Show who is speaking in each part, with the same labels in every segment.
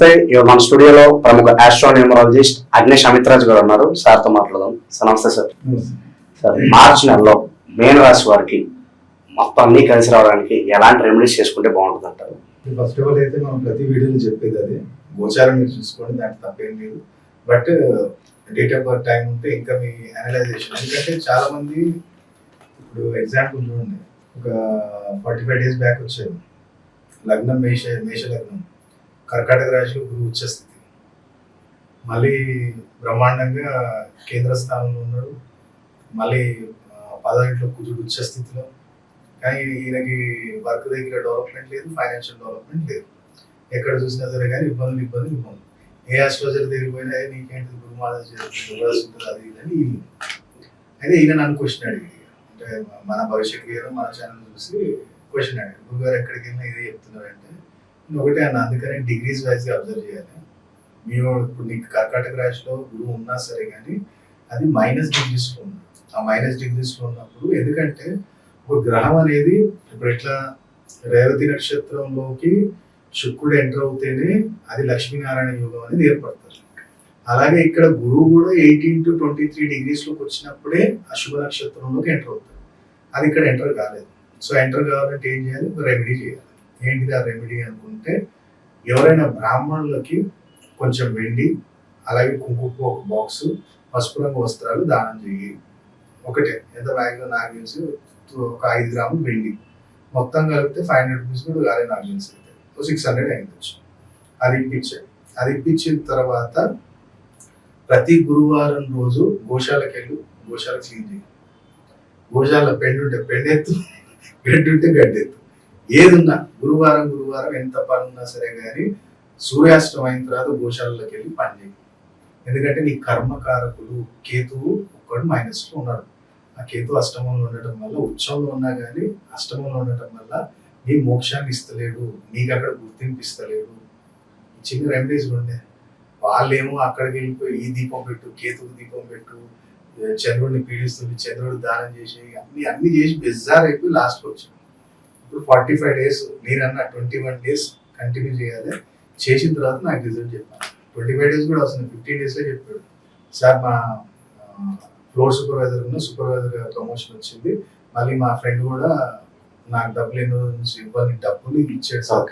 Speaker 1: నమస్తే. ఇవాళ మన స్టూడియోలో ప్రముఖ ఆస్ట్రోన్యూమరాలజిస్ట్ అగ్నేష్ అమిత్రాజ్ గారు ఉన్నారు. సార్తో మాట్లాడదాం. సార్ నమస్తే సార్. సార్, మార్చి నెలలో మేన రాశి వారికి మొత్తం అన్ని కలిసి రావడానికి ఎలాంటి రెమెడీస్ చేసుకుంటే బాగుంటుంది అంటారు?
Speaker 2: ఫస్ట్ ఆఫ్ ఆల్ అయితే మనం ప్రతి వీడియోలో చెప్పేది అదే, గోచారం మీరు చూసుకోండి, దాంట్లో తప్పేం లేదు. But date of birth time ఉంటే ఇంకా మీ అనలైజేషన్, ఎందుకంటే చాలా మంది ఇప్పుడు ఎగ్జాంపుల్ చూడండి, ఒక 45 days బ్యాక్ వచ్చారు, లగ్నం మేష లగ్నం, కర్కాటక రాశిలో గురువు ఉచ్చ స్థితి, మళ్ళీ బ్రహ్మాండంగా కేంద్ర స్థానంలో ఉన్నాడు, మళ్ళీ 10వ కుజుడు ఉచ్చ స్థితిలో. కానీ ఈయనకి వర్క్ దగ్గర డెవలప్మెంట్ లేదు, ఫైనాన్షియల్ డెవలప్మెంట్ లేదు, ఎక్కడ చూసినా సరే కానీ ఇబ్బందులు. ఏ ఆస్ట్రాలజర్ దగ్గరికి పోయినా నీకేంటి గురుమాల ఉంటుంది అది ఇదని. అయితే ఈయన నన్ను క్వశ్చన్ అడిగి, అంటే మన భవిష్యత్ గారు మన ఛానల్ చూసి క్వశ్చన్ అడిగారు, గురుగారు ఎక్కడికి వెళ్ళినా ఇదే చెప్తున్నారంటే ఒకటే అన్న, అందుకని డిగ్రీస్ వైజ్గా అబ్జర్వ్ చేయాలి. మేము ఇప్పుడు నీకు కర్కాటక రాశిలో గురువు ఉన్నా సరే కానీ అది -డిగ్రీస్లో ఉంది. ఆ -డిగ్రీస్లో ఉన్నప్పుడు, ఎందుకంటే ఒక గ్రహం అనేది ఇప్పుడు ఎట్లా రేవతి నక్షత్రంలోకి శుక్రుడు ఎంటర్ అవుతేనే అది లక్ష్మీనారాయణ యోగం అనేది ఏర్పడుతుంది. అలాగే ఇక్కడ గురువు కూడా 18 to 23 degreesలోకి వచ్చినప్పుడే అశుభ నక్షత్రంలోకి ఎంటర్ అవుతాడు. అది ఇక్కడ ఎంటర్ కాలేదు. సో ఎంటర్ కావాలంటే ఏం చేయాలి? ఒక రెమెడీ చేయాలి. ఏంటిది ఆ రెమెడీ అనుకుంటే, ఎవరైనా బ్రాహ్మణులకి కొంచెం వెండి, అలాగే కుంకుమ ఒక బాక్స్, పసుపు రంగు వస్త్రాలు దానం చేయి. ఒకటే, ఎంత బ్యాగ్లో నాకు తెలిసి ఒక 5 గ్రాములు వెండి, మొత్తం కలిపితే 500 రూపీస్ కూడా కాలే నాకు తెలిసి, 600 అయింది. అది ఇప్పించిన తర్వాత ప్రతి గురువారం రోజు గోశాలకు వెళ్ళి గోశాల క్లీన్ చేయి. గోశాల పెండుంటే పెండెత్తు, గడ్డుంటే గడ్డెత్తు, ఏదున్నా గురువారం ఎంత పని ఉన్నా సరే కానీ సూర్యాస్తం అయిన తర్వాత గోశాలలోకి వెళ్ళి పని చేయి. ఎందుకంటే నీ కర్మకారకుడు కేతువు ఒక్కడు -లో ఉన్నాడు. ఆ కేతు అష్టమంలో ఉండటం వల్ల, ఉచ్చంలో ఉన్నా కానీ అష్టమంలో ఉండటం వల్ల నీ మోక్షాన్ని ఇస్తలేడు, నీకు అక్కడ గుర్తింపు ఇస్తలేడు. చిన్న రెమెడీస్ ఉండే, వాళ్ళేమో అక్కడికి వెళ్ళిపోయి ఈ దీపం పెట్టు, కేతుకు దీపం పెట్టు, చంద్రుడిని పీడిస్తుంది, చంద్రుడు దానం చేసి అన్ని చేసి బెజార్ అయిపోయి లాస్ట్కి వచ్చాను. ఇప్పుడు 45 days, నేనన్నా 21 days కంటిన్యూ చేయాలి. చేసిన తర్వాత నాకు రిజల్ట్ చెప్పాను. 25 days కూడా వస్తుంది, 15 daysలో చెప్పాడు. సార్, మా ఫ్లోర్ సూపర్వైజర్ ప్రమోషన్ వచ్చింది, మళ్ళీ మా ఫ్రెండ్ కూడా నాకు డబ్బులు ఇచ్చాడు సార్,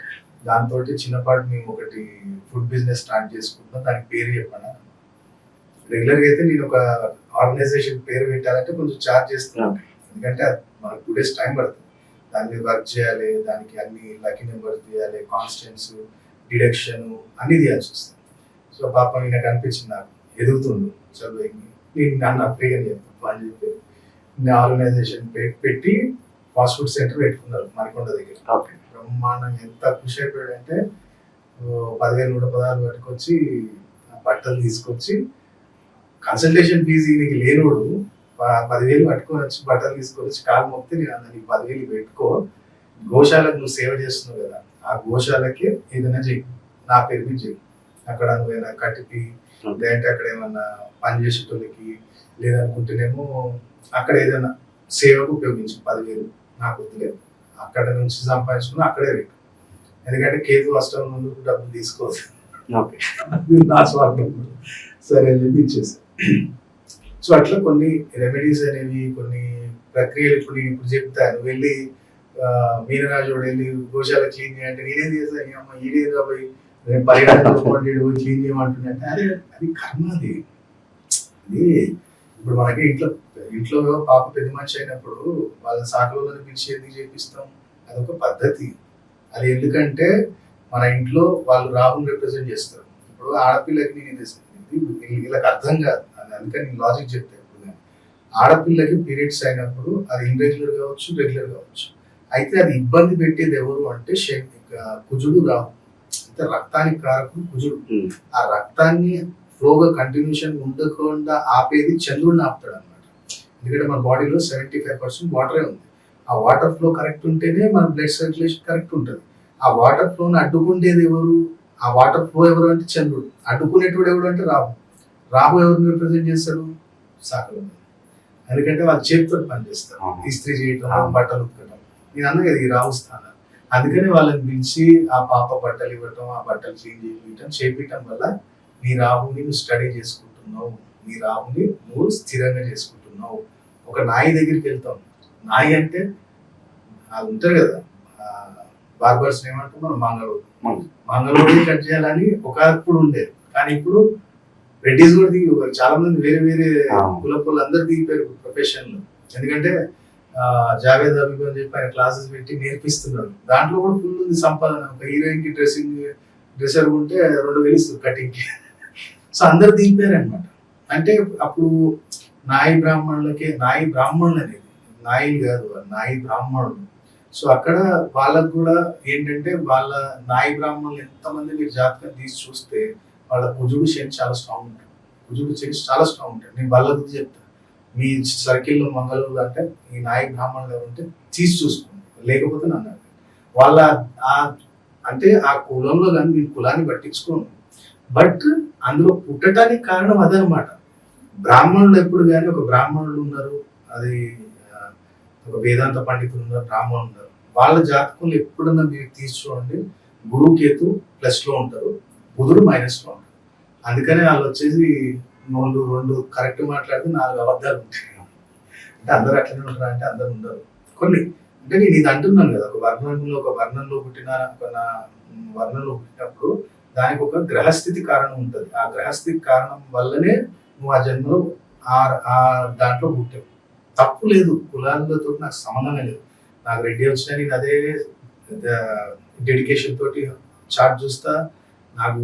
Speaker 2: దాంతో చిన్నపాటు మేము ఒకటి ఫుడ్ బిజినెస్ స్టార్ట్ చేసుకుంటున్నాం, దానికి పేరు చెప్పాను. రెగ్యులర్గా అయితే నేను ఒక ఆర్గనైజేషన్ పేరు పెట్టాలంటే కొంచెం ఛార్జ్ చేస్తున్నాను, ఎందుకంటే మనకు 2 days టైం పడుతుంది. దాని మీద వర్క్ చేయాలి, దానికి అన్ని లక్కీ నెంబర్స్ తీయాలి, కాన్స్టెన్స్, డిడక్షన్ అన్ని తీయాల్సి వస్తుంది. సో పాపం ఈయనకు అనిపించింది, నాకు ఎదుగుతుండు, చదువు నేను నన్ను ఫ్రీగా చెప్తాను అని చెప్పి నేను ఆర్గనైజేషన్ పెట్టి ఫాస్ట్ ఫుడ్ సెంటర్ పెట్టుకున్నారు మణికొండ దగ్గర. బ్రహ్మాండంగా ఎంత ఖుషి అయిపోయాడంటే, 10,116 పట్టుకొచ్చి బట్టలు తీసుకొచ్చి, కన్సల్టేషన్ ఫీజు నీకు లేనోడు 10,000 పట్టుకొని వచ్చి బట్టలు తీసుకొని వచ్చి కాలు మొక్కితే, నేను అన్న నీకు 10,000 పెట్టుకో, గోశాలకు నువ్వు సేవ చేస్తున్నావు కదా, ఆ గోశాలకి ఏదైనా చెయ్యి, నా పేరు మీద చెయ్యి. అక్కడ నువ్వేనా కట్టిపి, లేదంటే అక్కడ ఏమన్నా పని చేసేటోళ్ళకి, లేదనుకుంటేనేమో అక్కడ ఏదైనా సేవకు ఉపయోగించు, 10,000 నాకు వద్దులేదు, అక్కడ నుంచి సంపాదించుకుని అక్కడే పెట్టు. ఎందుకంటే కేతు అష్టం ముందు డబ్బులు తీసుకోవచ్చు, నా స్వార్థం. సరే అని చెప్పి ఇచ్చేసాను. సో అట్లా కొన్ని రెమెడీస్ అనేవి, కొన్ని ప్రక్రియలు ఇప్పుడు చెప్తాను. వెళ్ళి మీనరాజు వెళ్ళి గోశాల క్లీన్ చేయంటే నేనేం చేస్తాను, అమ్మ ఈడేది పోయి పరిగణించబడి క్లీన్ చేయమంటుందంటే అది కర్మ. అది ఇప్పుడు మనకి ఇంట్లో పాప పెద్ద మనిషి అయినప్పుడు వాళ్ళ సాకులను పిలిచి ఎందుకు చేపిస్తాం, అదొక పద్ధతి. అది ఎందుకంటే మన ఇంట్లో వాళ్ళు రాహుని రిప్రజెంట్ చేస్తారు. ఇప్పుడు ఆడపిల్లకి వీళ్ళకి అర్థం కాదు, అందుకని నేను లాజిక్ చెప్తాను. ఇప్పుడు ఆడపిల్లకి పీరియడ్స్ అయినప్పుడు అది ఇర్రెగ్యులర్ కావచ్చు, రెగ్యులర్ కావచ్చు. అయితే అది ఇబ్బంది పెట్టేది ఎవరు అంటే కుజుడు, రాహు. అంటే రక్తానికి కారకుడు కుజుడు. ఆ రక్తాన్ని ఫ్లోగా కంటిన్యూషన్ ఉండకుండా ఆపేది చంద్రుడిని ఆపుతాడు అనమాట. ఎందుకంటే మన బాడీలో 75% వాటరే ఉంది. ఆ వాటర్ ఫ్లో కరెక్ట్ ఉంటేనే మన బ్లడ్ సర్క్యులేషన్ కరెక్ట్ ఉంటుంది. ఆ వాటర్ ఫ్లోని అడ్డుకుంటేది ఎవరు? ఆ వాటర్ ఫ్లో ఎవరు అంటే చంద్రుడు. అడ్డుకునేటోడు ఎవరు అంటే రాహు. రాహు ఎవరిని రిప్రజెంట్ చేస్తాడు? సాకలు. ఎందుకంటే వాళ్ళు చేతితో పనిచేస్తారు, ఇస్త్రీ చేయటం, బట్టలు ఉతకడం. నేను అన్నా కదా ఈ రాహు స్థానాలు. అందుకని వాళ్ళని పిలిచి ఆ పాప బట్టలు ఇవ్వటం, ఆ బట్టలు క్లీన్ చేపించడం వల్ల నీ రాహుని నువ్వు స్టడీ చేసుకుంటున్నావు, నీ రాహుని నువ్వు స్థిరంగా చేసుకుంటున్నావు. ఒక నాయి దగ్గరికి వెళ్తాం, నాయి అంటే అది ఉంటారు కదా బార్బర్స్ ఏమంటాం మనం, మంగళూరు కట్ చేయాలని ఒకప్పుడు ఉండేది. కానీ ఇప్పుడు రెడ్డిస్ కూడా దిగి చాలా మంది వేరే వేరే కులపోళ్ళు అందరు దిగిపోయారు ప్రొఫెషన్ లో. ఎందుకంటే జావేద్ హబీబ్ అని చెప్పి ఆయన క్లాసెస్ పెట్టి నేర్పిస్తున్నాడు. దాంట్లో కూడా ఫుల్ ఉంది సంపాదన. ఒక హీరోయిన్ కి డ్రెస్సర్ ఉంటే 2,000 ఇస్తుంది కటింగ్ కి. సో అందరు దిగిపోయారు అనమాట. అంటే అప్పుడు నాయి బ్రాహ్మణులు అనేది నాయిలు కాదు, నాయి బ్రాహ్మణులు. సో అక్కడ వాళ్ళకు కూడా ఏంటంటే వాళ్ళ నాయి బ్రాహ్మణులు ఎంతమంది మీరు జాతకం తీసి చూస్తే వాళ్ళ కుజుడు శని చాలా స్ట్రాంగ్ ఉంటాడు. కుజుడు శని చాలా స్ట్రాంగ్ ఉంటాడు. నేను వాళ్ళ గురించి చెప్తాను. మీ సర్కిల్లో మంగళూరు అంటే ఈ నాయి బ్రాహ్మణులు ఉంటే తీసి చూసుకోండి, లేకపోతే నన్ను వాళ్ళ అంటే ఆ కులంలో కానీ మీ కులాన్ని పట్టించుకోండి. బట్ అందులో పుట్టడానికి కారణం అదనమాట. బ్రాహ్మణులు ఎప్పుడు కానీ ఒక బ్రాహ్మణులు ఉన్నారు, అది ఒక వేదాంత పండితులు ఉన్నారు, బ్రాహ్మణులు ఉన్నారు. వాళ్ళ జాతకంలో ఎప్పుడన్నా మీరు తీసి చూడండి, గురువు కేతు ప్లస్ లో ఉంటారు, బుధుడు మైనస్ లో ఉంటారు. అందుకనే వాళ్ళు వచ్చేసి 2 కరెక్ట్ మాట్లాడితే 4 అబద్ధాలు ఉంటాయి. అంటే అందరూ అట్లనే ఉంటారు అంటే అందరు ఉండరు. కొన్ని అంటే నేను ఇది అంటున్నాను కదా, ఒక వర్ణంలో పుట్టినప్పుడు దానికి ఒక గ్రహస్థితి కారణం ఉంటుంది. ఆ గ్రహస్థితి కారణం వల్లనే నువ్వు ఆ జన్మలో ఆ దాంట్లో పుట్టావు. తప్పు లేదు, కులాలతో నాకు సంబంధమే లేదు. నాకు రెడ్డి వచ్చినా నేను అదే డెడికేషన్ తోటి చార్ట్ చూస్తా. నాకు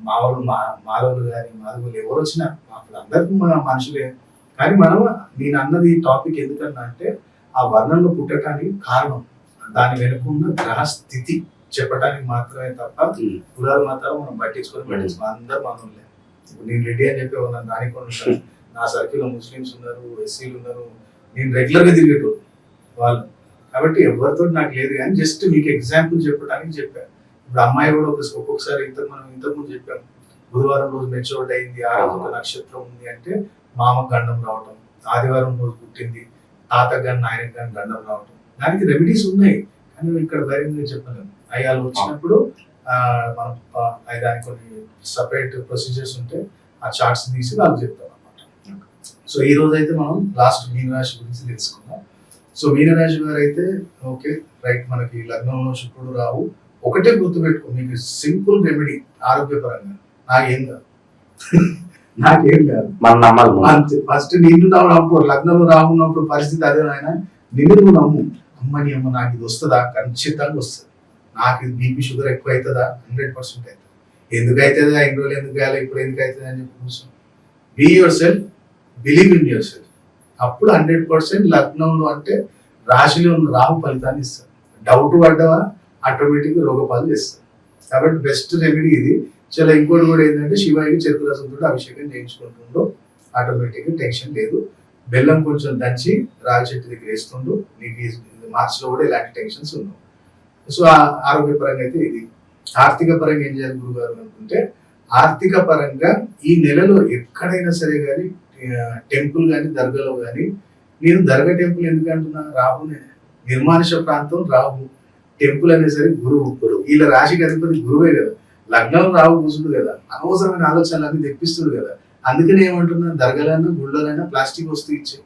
Speaker 2: మాలోళ్ళు కానీ మాధవులు ఎవరు వచ్చినా అందరికీ మనుషులే. కానీ నేను అన్నది టాపిక్ ఎందుకన్నా అంటే ఆ వర్ణంలో పుట్టడానికి కారణం, దాని వెనుకున్న గ్రహస్థితి చెప్పడానికి మాత్రమే తప్ప కులాలు మాత్రం మనం పట్టించుకొని అందరు మనలే. ఇప్పుడు నేను రెడ్డి అని చెప్పి ఉన్నాను, దానికి ఉంటాను. నా సర్కిల్లో ముస్లిమ్స్ ఉన్నారు, ఎస్సీలు ఉన్నారు, నేను రెగ్యులర్ గా తిరిగేటోళ్ళు వాళ్ళు. కాబట్టి ఎవరితో నాకు లేదు. కానీ జస్ట్ మీకు ఎగ్జాంపుల్ చెప్పడానికి చెప్పాను. ఇప్పుడు అమ్మాయి కూడా ఒక్కొక్కసారి ఇంతకుముందు చెప్పాను, బుధవారం రోజు మెచ్యూర్డ్ అయింది, ఆ రోజు ఒక నక్షత్రం ఉంది అంటే మామకు గండం రావటం, ఆదివారం రోజు పుట్టింది తాతకు కానీ నాయనకు కానీ గండం రావటం. దానికి రెమెడీస్ ఉన్నాయి, కానీ ఇక్కడ బహిరంగంగా చెప్పలేము. అయ్యాలు వచ్చినప్పుడు మనం దానికి కొన్ని సపరేట్ ప్రొసీజర్స్ ఉంటాయి, ఆ చార్ట్స్ తీసి వాళ్ళకి చెప్తాం అనమాట. సో ఈ రోజు అయితే మనం లాస్ట్ మీనరాశి గురించి తెలుసుకుందాం. సో మీనరాశి వారు అయితే ఓకే రైట్, మనకి లగ్నంలో శుక్రుడు రావు. ఒకటే గుర్తుపెట్టుకో, మీకు సింపుల్ రెమెడీ ఆరోగ్యపరంగా నాకేం కాదు
Speaker 1: మనం నమ్మాలి.
Speaker 2: ఫస్ట్ నిన్ను నమ్ము. లగ్నంలో రాకున్నప్పుడు పరిస్థితి అదే నాయన, నిన్ను నువ్వు నమ్ము. అమ్మని అమ్మ నాకు ఇది వస్తుందా, ఖచ్చితంగా వస్తుంది. నాకు ఇది బీపీ షుగర్ ఎక్కువ అవుతుందా, 100% అవుతుంది. ఎందుకు అవుతుందా, ఎన్ని రోజులు ఎందుకు కావాలి, ఇప్పుడు ఎందుకు అవుతుంది అని చెప్పి కూర్చొని be yourself, believe in yourself. అప్పుడు 100% లగ్నంలో అంటే రాశిలో ఉన్న రాహు ఫలితాన్ని ఇస్తారు. డౌట్ పడ్డవా ఆటోమేటిక్ రోగపాలు చేస్తారు. కాబట్టి బెస్ట్ రెమెడీ ఇది. చాలా ఇంకోటి కూడా ఏంటంటే శివాయికి చెరుకు రసంతో అభిషేకం చేయించుకుంటుండో ఆటోమేటిక్ టెన్షన్ లేదు. బెల్లం కొంచెం దంచి రాగి చెట్టు దగ్గర వేస్తుండో నీకు మార్చిలో కూడా ఇలాంటి టెన్షన్స్ ఉండవు. సో ఆరోగ్యపరంగా అయితే ఇది. ఆర్థిక పరంగా ఏం చేయాలి గురుగారు అనుకుంటే, ఆర్థిక పరంగా ఈ నెలలో ఎక్కడైనా సరే కానీ టెంపుల్ కానీ దర్గాలో కానీ, నేను దర్గా టెంపుల్ ఎందుకు అంటున్నా, రాహునే నిర్మానుష ప్రాంతం రాహు, టెంపుల్ అనేసరికి గురువు. వీళ్ళ రాశికి అధిపతి గురువే కదా, లగ్నం రావు కూర్చుడు కదా, అనవసరమైన ఆలోచనలు అన్ని తెప్పిస్తుడు కదా. అందుకనే ఏమంటున్నా, దర్గాలైనా గుళ్ళలైనా ప్లాస్టిక్ వస్తువు ఇచ్చే,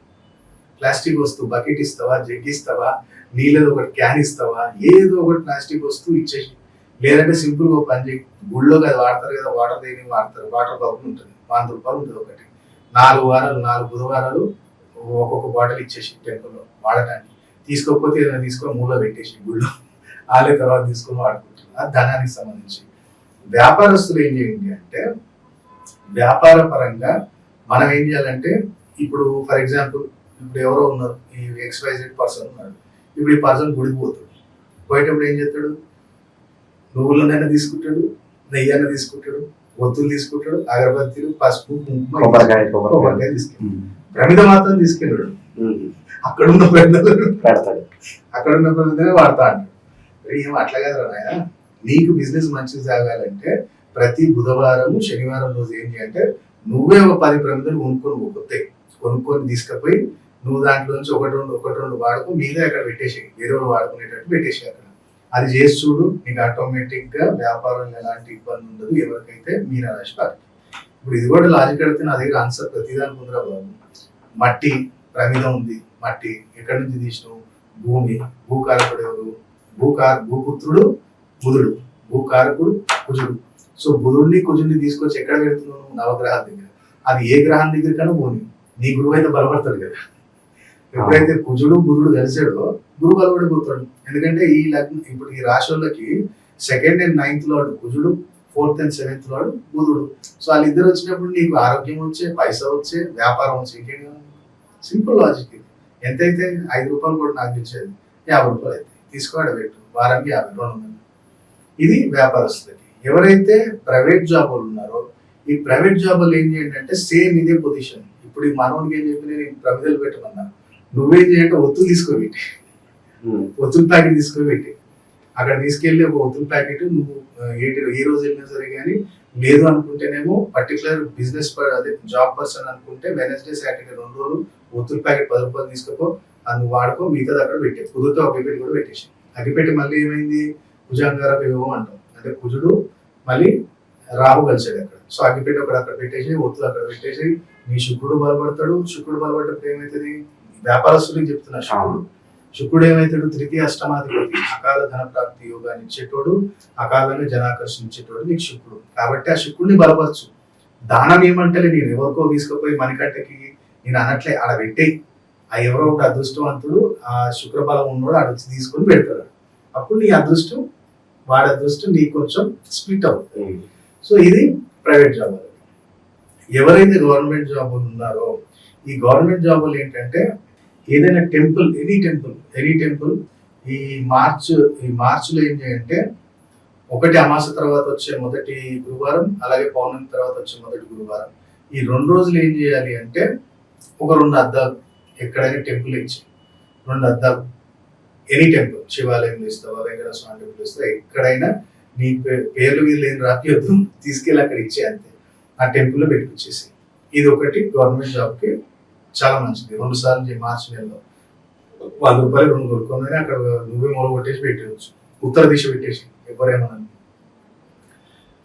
Speaker 2: ప్లాస్టిక్ వస్తువు బకెట్ ఇస్తావా, జగ్ ఇస్తావా, నీళ్ళది ఒకటి క్యాన్ ఇస్తావా, ఏదో ఒకటి ప్లాస్టిక్ వస్తువు ఇచ్చేసి. లేదంటే సింపుల్ గా పని చేయి, గుళ్ళో కదా వాడతారు కదా, వాటర్ దేని వాడతారు, వాటర్ బాటిల్ ఉంటుంది, 100 రూపాయలు ఉంటుంది ఒకటి. 4 బుధవారాలు ఒక్కొక్క బాటిల్ ఇచ్చేసి టెంపుల్లో వాడటానికి. తీసుకోకపోతే ఏదైనా తీసుకొని మూల పెట్టేసి గుళ్ళో, వాళ్ళే తర్వాత తీసుకొని వాడుకుంటారు. అది ధనానికి సంబంధించి. వ్యాపారస్తులు ఏం చేయండి అంటే, వ్యాపార పరంగా మనం ఏం చేయాలంటే, ఇప్పుడు ఫర్ ఎగ్జాంపుల్ ఇప్పుడు ఎవరో ఉన్నారు, ఈ XYZ పర్సన్ ఉన్నాడు. ఇప్పుడు ఈ పర్సన్ గుడికి పోతాడు, పోయేటప్పుడు ఏం చేస్తాడు, నువ్వులనైనా తీసుకుంటాడు, నెయ్యి తీసుకుంటాడు, ఒత్తులు తీసుకుంటాడు, అగరబత్తీలు, పసుపు, కుంకుమ, కొబ్బరికాయ తీసుకెళ్ళాడు. ప్రమిద మాత్రం తీసుకెళ్ళాడు. అక్కడున్న పెద్దలు పెడతాడు, అక్కడున్న పెద్దలే వాడతా అంటాడు. ఏం అట్లా కదా నాయన, నీకు బిజినెస్ మంచిగా సాగాలంటే ప్రతి బుధవారం శనివారం రోజు ఏం చేయాలంటే, నువ్వే ఒక 10 ప్రమిదలు కొనుక్కొని తీసుకుపోయి నువ్వు దాంట్లో నుంచి ఒకటి రెండు వాడుకో, మీదే అక్కడ పెట్టేసి వేరే వాళ్ళు వాడుకునేటట్టు పెట్టేసి. అక్కడ అది చేసి చూడు, నీకు ఆటోమేటిక్ గా వ్యాపారంలో ఎలాంటి ఇబ్బంది ఉండదు. ఎవరికైతే మీనరాశి వారికి. ఇప్పుడు ఇది కూడా లాజిక్ అడిగితే నా దగ్గర ఆన్సర్ ప్రతిదానికి ఉందిరా బాబు. మట్టి ప్రమిదం ఉంది, మట్టి ఎక్కడి నుంచి తీసినావు? భూమి. భూకారకుడు ఎవరు? భూపుత్రుడు బుధుడు, భూకారకుడు కుజుడు. సో బుధుడిని కుజుడిని తీసుకొచ్చి ఎక్కడ పెడుతున్నావు? నవగ్రహాల దగ్గర. అది ఏ గ్రహం దగ్గర కన్నా పోని, నీ గురువు అయితే బలపడతాడు కదా. ఎప్పుడైతే కుజుడు బుధుడు కలిసాడో గురువు బలపడిపోతాడు. ఎందుకంటే ఈ లగ్నం ఇప్పుడు ఈ రాశి వాళ్ళకి 2nd and 9th లార్డ్ కుజుడు, 4th and 7th లార్డ్ బుధుడు. సో వాళ్ళిద్దరు వచ్చినప్పుడు నీకు ఆరోగ్యం వచ్చే, పైసా వచ్చే, వ్యాపారం వచ్చే. ఇంకేం సింపుల్ లాజిక్ ఇది. ఎంతైతే 5 రూపాయలు కూడా నాకు ఇచ్చేది 50 రూపాయలు అయితే తీసుకోవడం పెట్టు, వారానికి 50, 200. ఇది వ్యాపారస్తులకి. ఎవరైతే ప్రైవేట్ జాబ్ వాళ్ళు ఉన్నారో ఈ ప్రైవేట్ జాబ్ వాళ్ళు ఏం చేయండి అంటే సేమ్ ఇదే పొజిషన్. ఇప్పుడు ఈ మనోడికి ఏం చెప్పి నేను ప్రమిదలు పెట్టమన్నా, నువ్వేం చేయంటే ఒత్తులు తీసుకోబెట్టి, ఒత్తుల ప్యాకెట్ తీసుకోబెట్టి అక్కడ తీసుకెళ్ళి ఒక ఒత్తుల ప్యాకెట్ నువ్వు ఏ రోజు వెళ్ళినా సరే కానీ, లేదు అనుకుంటేనేమో పర్టికులర్ బిజినెస్ అదే జాబ్ పర్సన్ అనుకుంటే వెనస్డే సాటర్డే 2 రోజులు ఒత్తుల ప్యాకెట్ 10 రూపాయలు తీసుకోపో, అది నువ్వు వాడుకో, మిగతాది అక్కడ పెట్టే. కుదురుతో అగ్గిపెట్టి కూడా పెట్టేసి, అగ్గిపెట్టి మళ్ళీ ఏమైంది? కుజాంగార విభవం అంటాం. అంటే కుజుడు మళ్ళీ రాహు కలిసాడు అక్కడ. సో అగ్గిపెట్టి ఒకటి అక్కడ పెట్టేసి, ఒత్తులు అక్కడ పెట్టేసి, నీ శుక్రుడు బలపడతాడు. శుక్రుడు బలపడ్డప్పుడు ఏమవుతుంది? వ్యాపారస్తుడికి చెప్తున్నా, శుక్రుడు ఏమవుతాడు? 3వ అష్టమాధిపతి, అకాల ధన ప్రాప్తి యోగాన్ని ఇచ్చేటోడు, అకాలంగా జనాకర్షించేటోడు నీకు శుక్రుడు. కాబట్టి ఆ శుక్రుడిని బలపరచు. దానం ఏమంటే నేను ఎవరికో తీసుకుపోయి మణికట్టకి నేను అనట్లే, ఆడ పెట్టేయి. ఆ ఎవరో ఒక అదృష్టవంతుడు, ఆ శుక్రబలం ఉన్నోడు ఆడ వచ్చి తీసుకొని పెడతాడు. అప్పుడు నీ అదృష్టం వాడి అదృష్టం నీకు కొంచెం స్ప్లిట్ అవుతుంది. సో ఇది ప్రైవేట్ జాబ్. ఎవరైతే గవర్నమెంట్ జాబులు ఉన్నారో ఈ గవర్నమెంట్ జాబులు ఏంటంటే ఏదైనా టెంపుల్, ఎనీ టెంపుల్ ఈ మార్చిలో ఏం చేయంటే, ఒకటి అమాస తర్వాత వచ్చే మొదటి గురువారం, అలాగే పౌర్ణమి తర్వాత వచ్చే మొదటి గురువారం, ఈ 2 రోజులు ఏం చేయాలి అంటే ఒక 2 అద్దాలు ఎక్కడైనా టెంపుల్ ఇచ్చి, 2 అద్దాలు ఎనీ టెంపుల్, శివాలయంలో ఇస్తావా, వెంకటేశ్వర స్వామి టెంపుల్ ఇస్తావా, ఎక్కడైనా నీ పేర్లు వీళ్ళు ఏం రాపియొద్దు, తీసుకెళ్ళి అక్కడ ఇచ్చే అంతే. ఆ టెంపుల్లో పెట్టుకొచ్చేసి. ఇది ఒకటి గవర్నమెంట్ జాబ్కి చాలా మంచిది. 2 సార్లు మార్చి నెలలో 100 రూపాయలు 2 కొనుక్కొని అక్కడ నువ్వే మొదలు కొట్టేసి పెట్టవచ్చు, ఉత్తర దిశ పెట్టేసి ఎవరేమన్నా.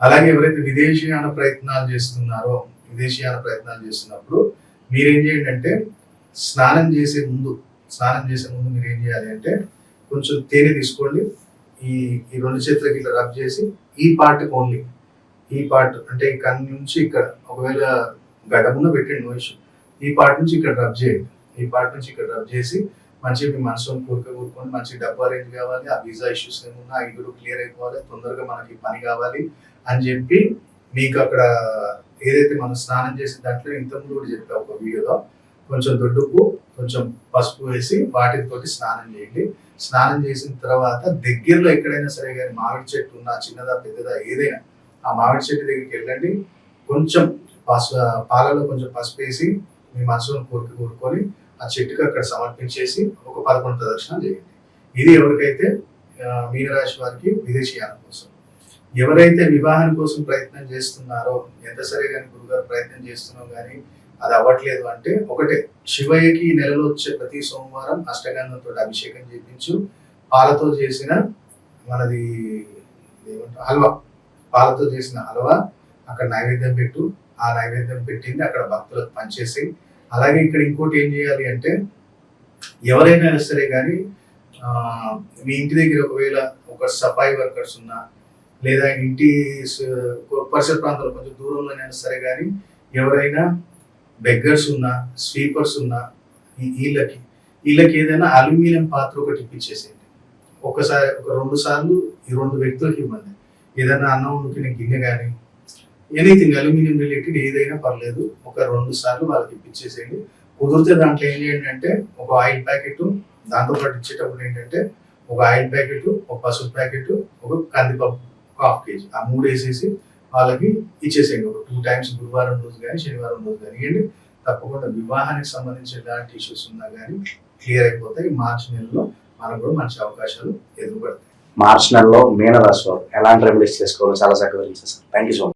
Speaker 2: అలాగే ఎవరైతే విదేశీయాన ప్రయత్నాలు చేస్తున్నప్పుడు మీరేం చేయండి అంటే, స్నానం చేసే ముందు మీరు ఏం చేయాలి అంటే కొంచెం తేనె తీసుకోండి. ఈ 2 చేతులకి ఇట్లా రబ్ చేసి, ఈ పార్ట్ ఓన్లీ, ఈ పార్ట్ అంటే ఈ కన్ను నుంచి ఇక్కడ, ఒకవేళ గడ్డమున్న పెట్టండి నో ఇష్యూ, ఈ పార్ట్ నుంచి ఇక్కడ రబ్ చేయండి. ఈ పార్ట్ నుంచి ఇక్కడ రబ్ చేసి మంచిగా మీ మనసులో కూరుకొని మంచి డబ్బు అరేంజ్ కావాలి, ఆ వీసా ఇష్యూస్ ఏమున్నా అవి కూడా క్లియర్ అయిపోవాలి, తొందరగా మనకి పని కావాలి అని చెప్పి మీకు అక్కడ ఏదైతే మనం స్నానం చేసిన దాంట్లో ఇంతకుముందు కూడా చెప్పా ఒక వీడియోలో, కొంచెం దొడ్డుకు కొంచెం పసుపు వేసి వాటితోటి స్నానం చేయండి. స్నానం చేసిన తర్వాత దగ్గరలో ఎక్కడైనా సరే కానీ మామిడి చెట్టు ఉన్నా, చిన్నదా పెద్దదా ఏదైనా, ఆ మామిడి చెట్టు దగ్గరికి వెళ్ళండి. కొంచెం పాలలో కొంచెం పసుపు వేసి మీ మనసులో కోరుకొని ఆ చెట్టుకి అక్కడ సమర్పించేసి ఒక 11 ప్రదక్షిణాలు చేయండి. ఇది ఎవరికైతే మీనరాశి వారికి విదేశీయానం కోసం. ఎవరైతే వివాహం కోసం ప్రయత్నం చేస్తున్నారో, ఎంత సరే కానీ గురుగారు ప్రయత్నం చేస్తున్నాం కానీ అది అవ్వట్లేదు అంటే, ఒకటే శివయ్యకి ఈ నెలలో వచ్చే ప్రతి సోమవారం అష్టగంధంతో అభిషేకం చేయించు. పాలతో చేసిన మనది హల్వా, పాలతో చేసిన హల్వా అక్కడ నైవేద్యం పెట్టు. ఆ నైవేద్యం పెట్టింది అక్కడ భక్తులకు పనిచేసి. అలాగే ఇక్కడ ఇంకోటి ఏం చేయాలి అంటే, ఎవరైనా సరే కానీ మీ ఇంటి దగ్గర ఒకవేళ ఒక సఫాయి వర్కర్స్ ఉన్నా, లేదా ఇంటి పరిసర ప్రాంతాలు కొంచెం దూరంలోనైనా సరే కానీ ఎవరైనా బెగ్గర్స్ ఉన్నా, స్వీపర్స్ ఉన్నా, వీళ్ళకి ఏదైనా అల్యూమినియం పాత్ర ఒకటి ఇప్పించేసేయండి. ఒక 2 సార్లు ఈ 2 వ్యక్తులకి ఇవ్వండి. ఏదైనా అన్నం ఉడికిన గిన్నె కానీ ఎనీథింగ్ అల్యూమినియం రిలేటెడ్ ఏదైనా పర్లేదు, ఒక 2 సార్లు వాళ్ళకి ఇప్పించేసేయండి. కుదిరితే దాంట్లో ఏం చేయండి అంటే, ఒక ఆయిల్ ప్యాకెట్, దాంతోపాటు ఇచ్చేటప్పుడు ఏంటంటే ఒక ఆయిల్ ప్యాకెట్, ఒక పసుపు ప్యాకెట్, ఒక కందిపప్పు 1/2 kg, ఆ 3 వేసేసి వాళ్ళకి ఇచ్చేసేయండి. ఒక 2 times గురువారం రోజు కానీ శనివారం రోజు కానీ ఇవ్వండి. తప్పకుండా వివాహానికి సంబంధించిన ఎలాంటి ఇష్యూస్ ఉన్నా కానీ క్లియర్ అయిపోతాయి. మార్చి నెలలో మనకు కూడా మంచి అవకాశాలు ఎదురుపడతాయి.
Speaker 1: మార్చి నెలలో మీనరాశి వారు ఎలాంటి రెమెడీస్ చేసుకోవాలో చాలా చక్కగా తెలుసు sir. Thank you so much.